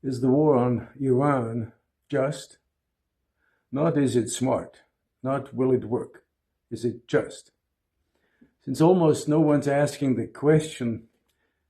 Is the war on Iran just? Not is it smart, not will it work. Is it just? Since almost no one's asking the question,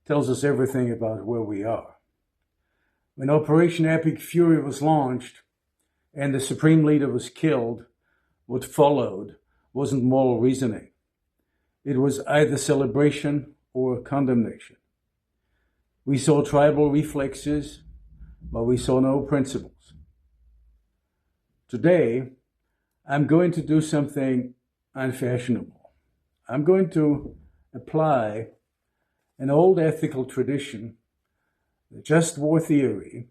tells us everything about where we are. When Operation Epic Fury was launched and the supreme leader was killed, what followed wasn't moral reasoning. It was either celebration or condemnation. We saw tribal reflexes, but we saw no principles. Today, I'm going to do something unfashionable. I'm going to apply an old ethical tradition, the just war theory,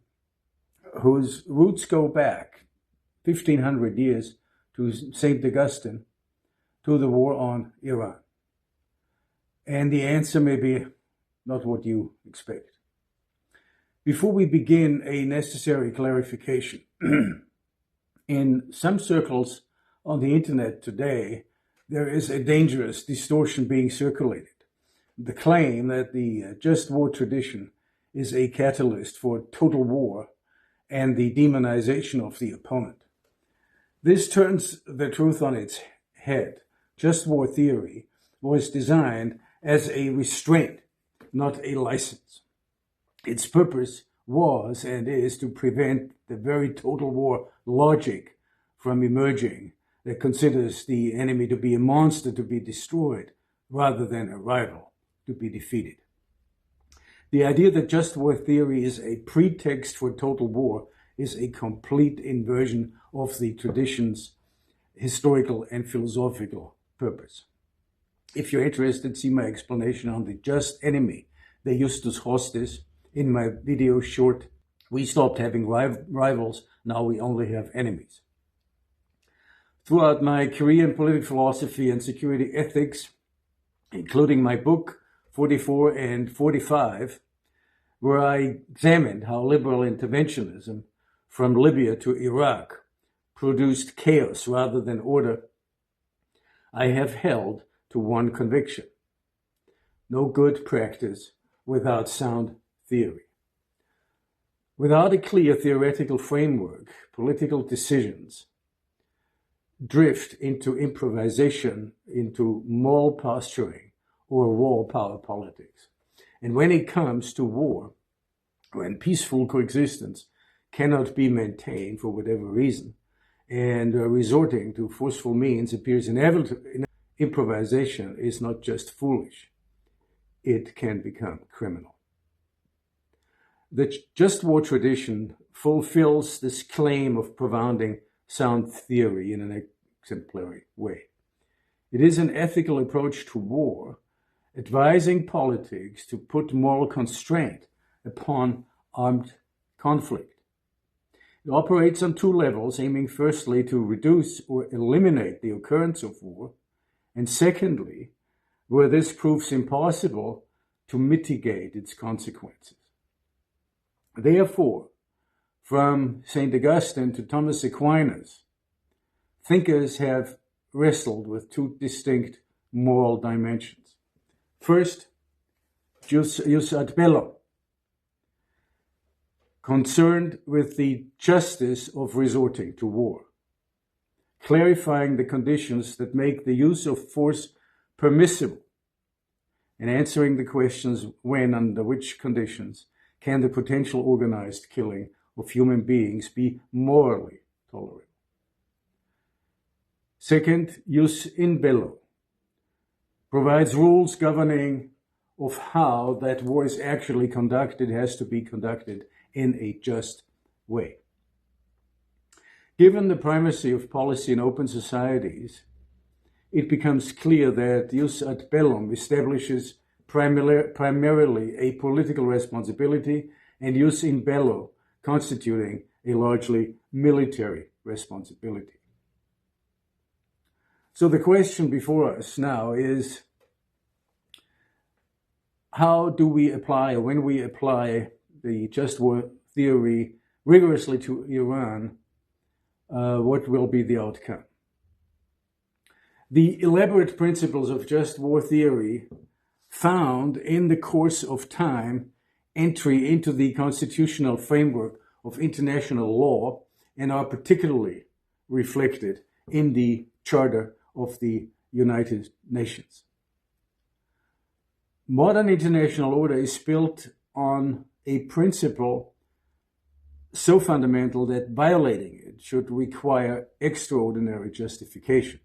whose roots go back 1,500 years to St. Augustine, to the war on Iran. And the answer may be not what you expect. Before we begin, a necessary clarification. In some circles on the internet today, there is a dangerous distortion being circulated. The claim that the just war tradition is a catalyst for total war and the demonization of the opponent. This turns the truth on its head. Just war theory was designed as a restraint, not a license. Its purpose was and is to prevent the very total war logic from emerging that considers the enemy to be a monster to be destroyed rather than a rival to be defeated. The idea that just war theory is a pretext for total war is a complete inversion of the tradition's historical and philosophical purpose. If you're interested, see my explanation on the just enemy, the justus hostis, in my video short, We Stopped Having Rivals, Now We Only Have Enemies. Throughout my career in political philosophy and security ethics, including my book 44 and 45, where I examined how liberal interventionism from Libya to Iraq produced chaos rather than order, I have held to one conviction: no good practice without sound theory. Without a clear theoretical framework, political decisions drift into improvisation, into moral posturing, or raw power politics. And when it comes to war, when peaceful coexistence cannot be maintained for whatever reason, and resorting to forceful means appears inevitable, improvisation is not just foolish, it can become criminal. The just war tradition fulfills this claim of propounding sound theory in an exemplary way. It is an ethical approach to war, advising politics to put moral constraint upon armed conflict. It operates on two levels, aiming firstly to reduce or eliminate the occurrence of war, and secondly, where this proves impossible, to mitigate its consequences. Therefore, from St. Augustine to Thomas Aquinas, thinkers have wrestled with two distinct moral dimensions. First, jus ad bellum, concerned with the justice of resorting to war, clarifying the conditions that make the use of force permissible, and answering the questions when, under which conditions, can the potential organized killing of human beings be morally tolerable. Second, jus in bello, provides rules governing of how that war is actually conducted, has to be conducted in a just way. Given the primacy of policy in open societies, it becomes clear that jus ad bellum establishes primarily a political responsibility, and jus in bello constituting a largely military responsibility. So the question before us now is, how do we apply, or when we apply the just war theory rigorously to Iran, what will be the outcome? The elaborate principles of just war theory found in the course of time entry into the constitutional framework of international law and are particularly reflected in the Charter of the United Nations. Modern international order is built on a principle so fundamental that violating it should require extraordinary justification.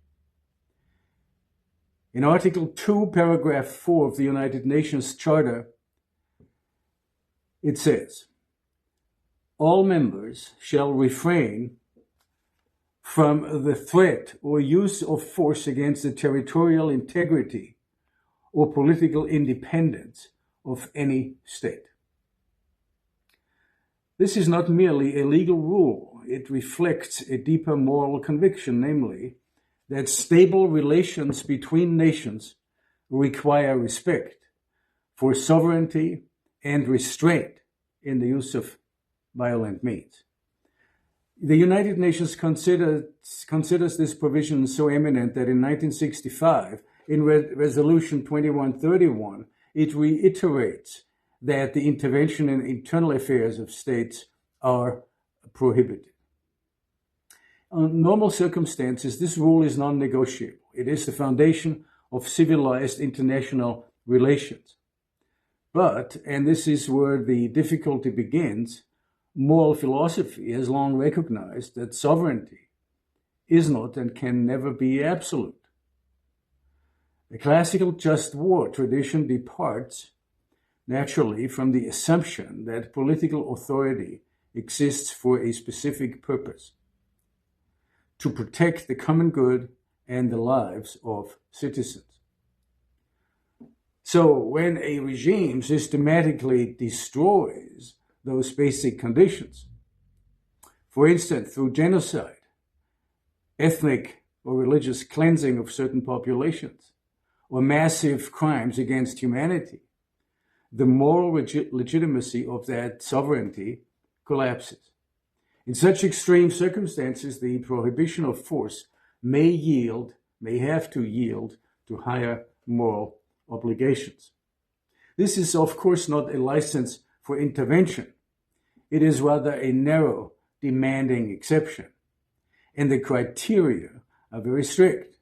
In Article 2, Paragraph 4 of the United Nations Charter, it says, all members shall refrain from the threat or use of force against the territorial integrity or political independence of any state. This is not merely a legal rule. It reflects a deeper moral conviction, namely, that stable relations between nations require respect for sovereignty and restraint in the use of violent means. The United Nations considers this provision so eminent that in 1965, in Resolution 2131, it reiterates that the intervention in internal affairs of states are prohibited. In normal circumstances, this rule is non-negotiable. It is the foundation of civilized international relations. But, and this is where the difficulty begins, moral philosophy has long recognized that sovereignty is not and can never be absolute. The classical just war tradition departs naturally from the assumption that political authority exists for a specific purpose, to protect the common good and the lives of citizens. So when a regime systematically destroys those basic conditions, for instance, through genocide, ethnic or religious cleansing of certain populations, or massive crimes against humanity, the moral legitimacy of that sovereignty collapses. In such extreme circumstances, the prohibition of force may have to yield to higher moral obligations. This is, of course, not a license for intervention. It is rather a narrow, demanding exception. And the criteria are very strict.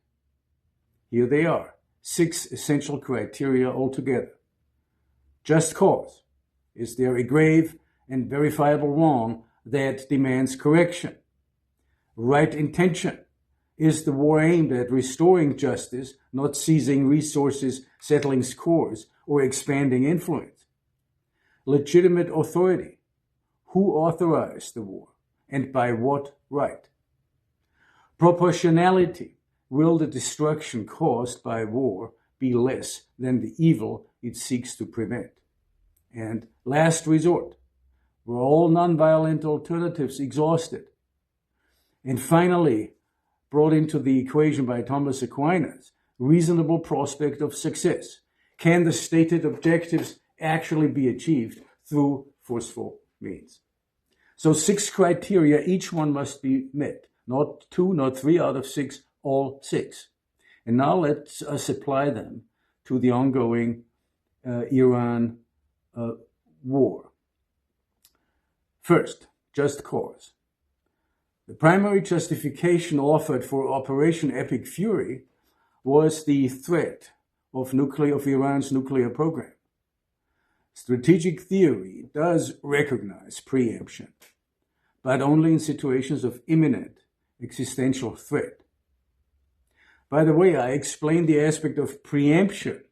Here they are, 6 essential criteria altogether. Just cause. Is there a grave and verifiable wrong that demands correction? Right intention. Is the war aimed at restoring justice, not seizing resources, settling scores, or expanding influence? Legitimate authority. Who authorized the war, and by what right? Proportionality. Will the destruction caused by war be less than the evil it seeks to prevent? And last resort. Were all nonviolent alternatives exhausted? And finally, brought into the equation by Thomas Aquinas, reasonable prospect of success. Can the stated objectives actually be achieved through forceful means? So 6 criteria, each one must be met. Not 2, not 3 out of 6, all 6. And now let us apply them to the ongoing Iran war. First, just cause. The primary justification offered for Operation Epic Fury was the threat of Iran's nuclear program. Strategic theory does recognize preemption, but only in situations of imminent existential threat. By the way, I explained the aspect of preemption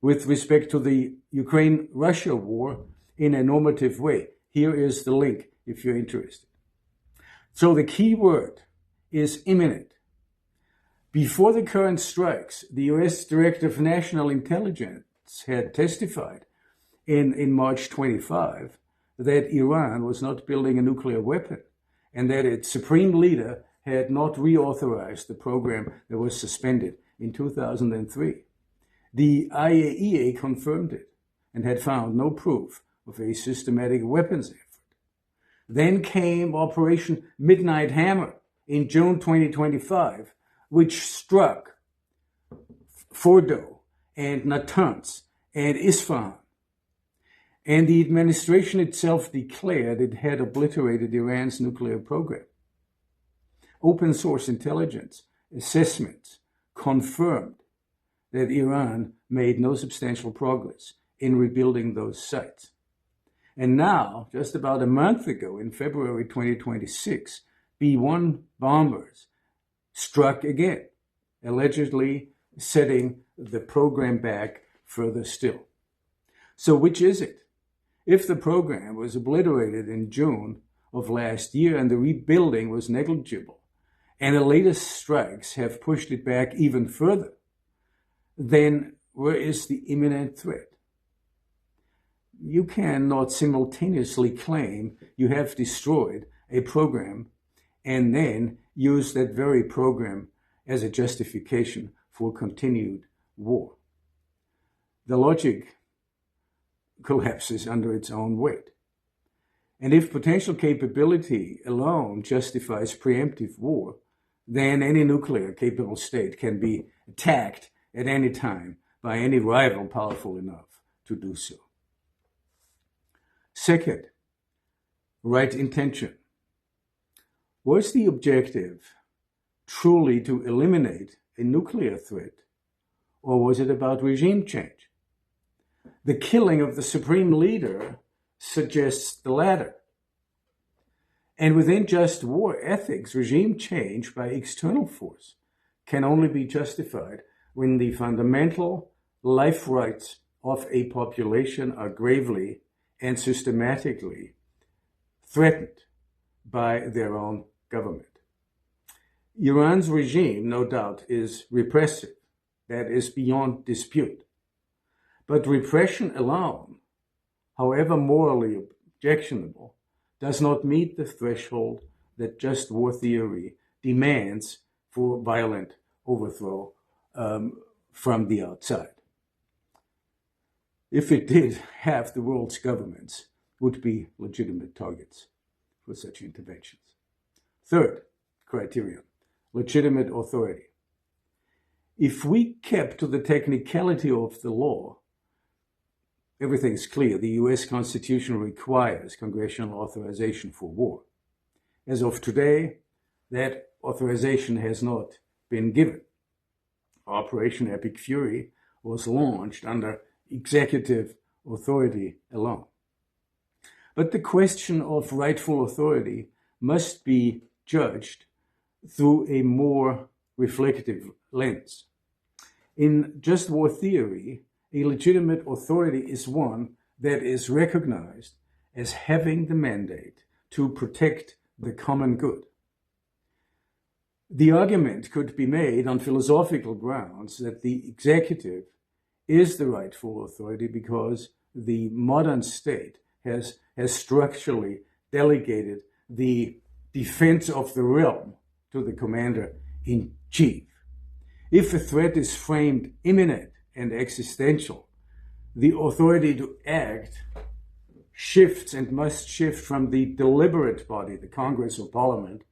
with respect to the Ukraine-Russia war in a normative way. Here is the link if you're interested. So the key word is imminent. Before the current strikes, the U.S. Director of National Intelligence had testified in March 25 that Iran was not building a nuclear weapon and that its supreme leader had not reauthorized the program that was suspended in 2003. The IAEA confirmed it and had found no proof of a systematic weapons effort. Then came Operation Midnight Hammer in June 2025, which struck Fordo and Natanz and Isfahan. And the administration itself declared it had obliterated Iran's nuclear program. Open source intelligence assessments confirmed that Iran made no substantial progress in rebuilding those sites. And now, just about a month ago, in February 2026, B-1 bombers struck again, allegedly setting the program back further still. So which is it? If the program was obliterated in June of last year and the rebuilding was negligible, and the latest strikes have pushed it back even further, then where is the imminent threat? You cannot simultaneously claim you have destroyed a program and then use that very program as a justification for continued war. The logic collapses under its own weight. And if potential capability alone justifies preemptive war, then any nuclear capable state can be attacked at any time by any rival powerful enough to do so. Second, right intention. Was the objective truly to eliminate a nuclear threat, or was it about regime change? The killing of the supreme leader suggests the latter. And within just war ethics, regime change by external force can only be justified when the fundamental life rights of a population are gravely and systematically threatened by their own government. Iran's regime, no doubt, is repressive. That is beyond dispute. But repression alone, however morally objectionable, does not meet the threshold that just war theory demands for violent overthrow from the outside. If it did, half the world's governments would be legitimate targets for such interventions. Third criterion, legitimate authority. If we kept to the technicality of the law, everything's clear. The US Constitution requires congressional authorization for war. As of today, that authorization has not been given. Operation Epic Fury was launched under executive authority alone. But the question of rightful authority must be judged through a more reflective lens. In just war theory, a legitimate authority is one that is recognized as having the mandate to protect the common good. The argument could be made on philosophical grounds that the executive is the rightful authority because the modern state has structurally delegated the defense of the realm to the commander-in-chief. If a threat is framed imminent and existential, the authority to act shifts and must shift from the deliberate body, the Congress or Parliament,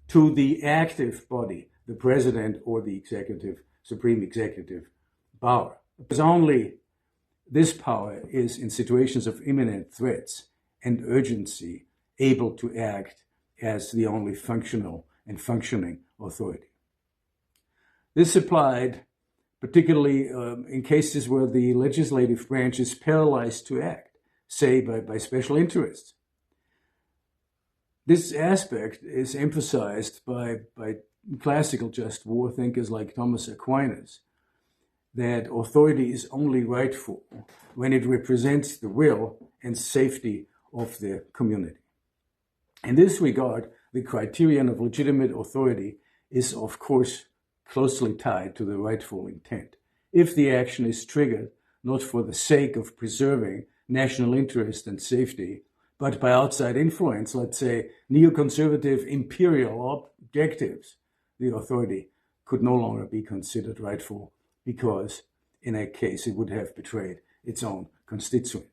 to the active body, the president or the executive, supreme executive power. Because only this power is, in situations of imminent threats and urgency, able to act as the only functional and functioning authority. This applied particularly in cases where the legislative branch is paralyzed to act, say by special interests. This aspect is emphasized by classical just war thinkers like Thomas Aquinas, that authority is only rightful when it represents the will and safety of the community. In this regard, the criterion of legitimate authority is, of course, closely tied to the rightful intent. If the action is triggered not for the sake of preserving national interest and safety, but by outside influence, let's say neoconservative imperial objectives, the authority could no longer be considered rightful because, in that case, it would have betrayed its own constituent.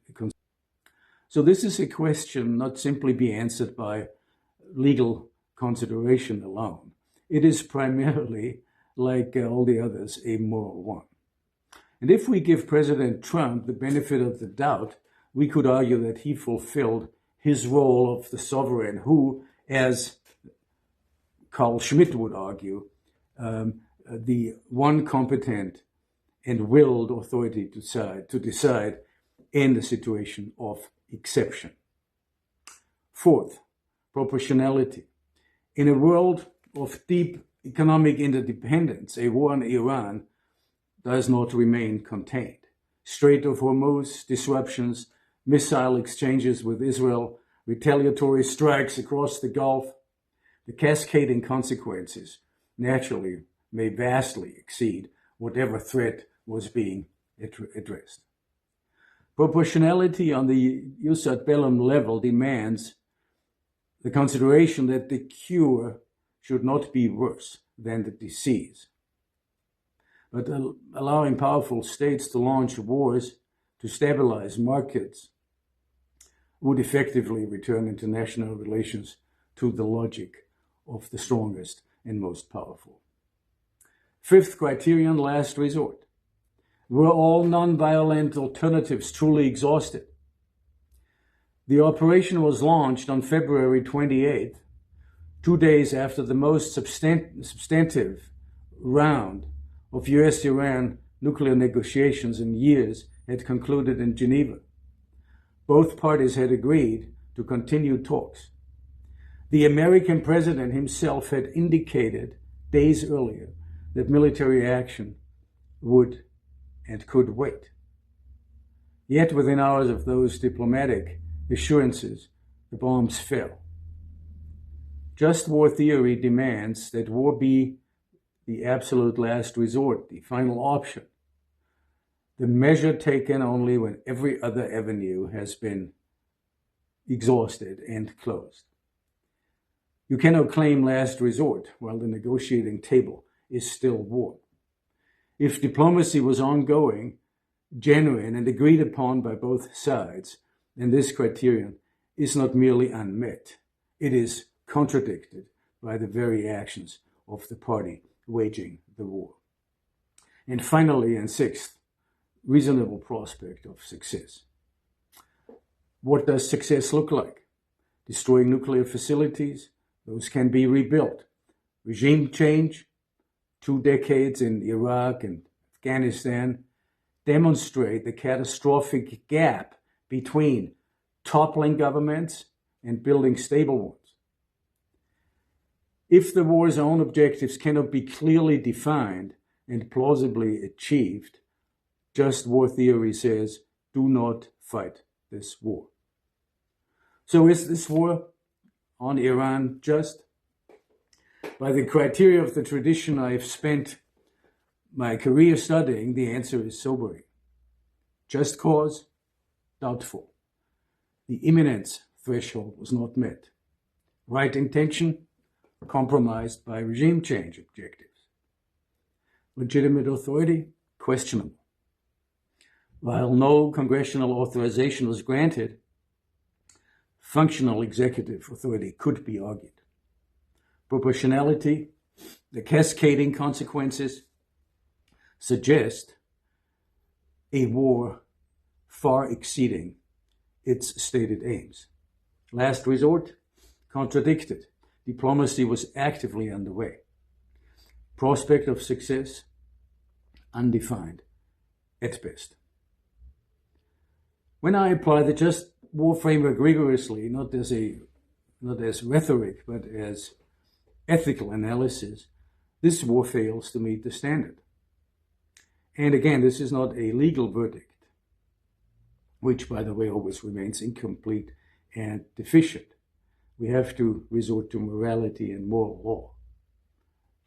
So this is a question not simply be answered by legal consideration alone. It is primarily, like all the others, a moral one. And if we give President Trump the benefit of the doubt we could argue that he fulfilled his role of the sovereign who, as Carl Schmitt would argue, the one competent and willed authority to decide in the situation of exception. Fourth, proportionality. In a world of deep economic interdependence, a war in Iran does not remain contained. Strait of Hormuz disruptions, missile exchanges with Israel, retaliatory strikes across the Gulf, the cascading consequences naturally may vastly exceed whatever threat was being addressed. Proportionality on the jus ad bellum level demands the consideration that the cure should not be worse than the disease. But allowing powerful states to launch wars to stabilize markets would effectively return international relations to the logic of the strongest and most powerful. Fifth criterion, last resort. Were all non-violent alternatives truly exhausted? The operation was launched on February 28th, 2 days after the most substantive round of US-Iran nuclear negotiations in years had concluded in Geneva. Both parties had agreed to continue talks. The American president himself had indicated days earlier that military action would and could wait. Yet within hours of those diplomatic assurances, the bombs fell. Just war theory demands that war be the absolute last resort, the final option, the measure taken only when every other avenue has been exhausted and closed. You cannot claim last resort while the negotiating table is still warm. If diplomacy was ongoing, genuine, and agreed upon by both sides, then this criterion is not merely unmet, it is contradicted by the very actions of the party waging the war. And finally, and sixth, reasonable prospect of success. What does success look like? Destroying nuclear facilities, those can be rebuilt. Regime change, 2 decades in Iraq and Afghanistan, demonstrate the catastrophic gap between toppling governments and building stable ones. If the war's own objectives cannot be clearly defined and plausibly achieved, just war theory says, do not fight this war. So is this war on Iran just? By the criteria of the tradition I've spent my career studying, the answer is sobering. Just cause? Doubtful. The imminence threshold was not met. Right intention? Compromised by regime change objectives. Legitimate authority? Questionable. While no congressional authorization was granted, functional executive authority could be argued. Proportionality, the cascading consequences, suggest a war far exceeding its stated aims. Last resort, contradicted. Diplomacy was actively underway. Prospect of success, undefined at best. When I apply the just war framework rigorously, not as rhetoric, but as ethical analysis, this war fails to meet the standard. And again, this is not a legal verdict, which, by the way, always remains incomplete and deficient. We have to resort to morality and moral law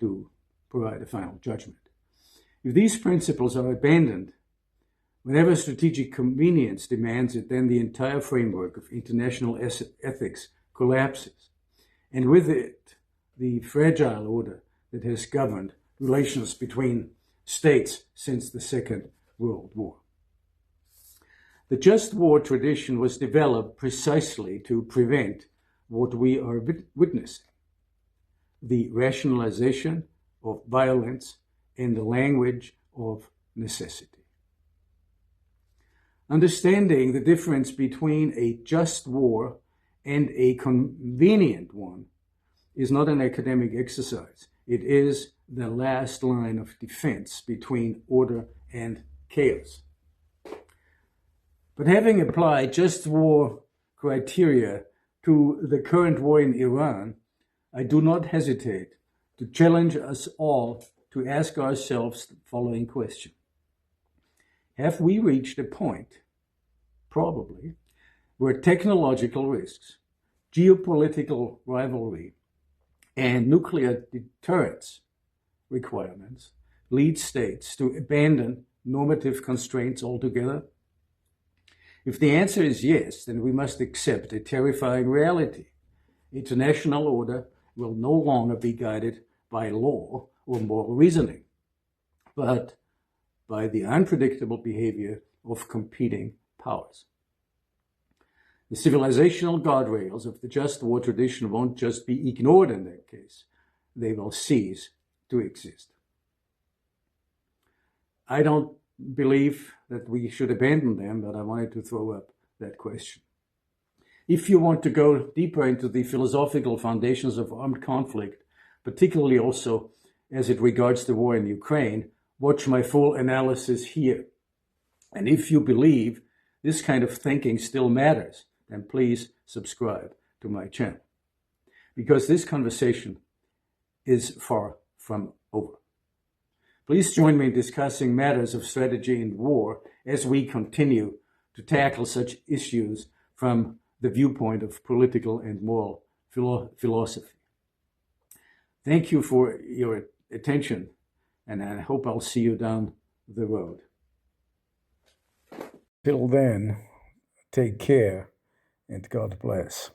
to provide a final judgment. If these principles are abandoned, whenever strategic convenience demands it, then the entire framework of international ethics collapses, and with it, the fragile order that has governed relations between states since the Second World War. The just war tradition was developed precisely to prevent what we are witnessing, the rationalization of violence in the language of necessity. Understanding the difference between a just war and a convenient one is not an academic exercise. It is the last line of defense between order and chaos. But having applied just war criteria to the current war in Iran, I do not hesitate to challenge us all to ask ourselves the following question. Have we reached a point, probably, where technological risks, geopolitical rivalry, and nuclear deterrence requirements lead states to abandon normative constraints altogether? If the answer is yes, then we must accept a terrifying reality. International order will no longer be guided by law or moral reasoning, but by the unpredictable behavior of competing powers. The civilizational guardrails of the just war tradition won't just be ignored in that case. They will cease to exist. I don't believe that we should abandon them, but I wanted to throw up that question. If you want to go deeper into the philosophical foundations of armed conflict, particularly also as it regards the war in Ukraine, watch my full analysis here. And if you believe this kind of thinking still matters, then please subscribe to my channel, because this conversation is far from over. Please join me in discussing matters of strategy and war as we continue to tackle such issues from the viewpoint of political and moral philosophy. Thank you for your attention, and I hope I'll see you down the road. Till then, take care and God bless.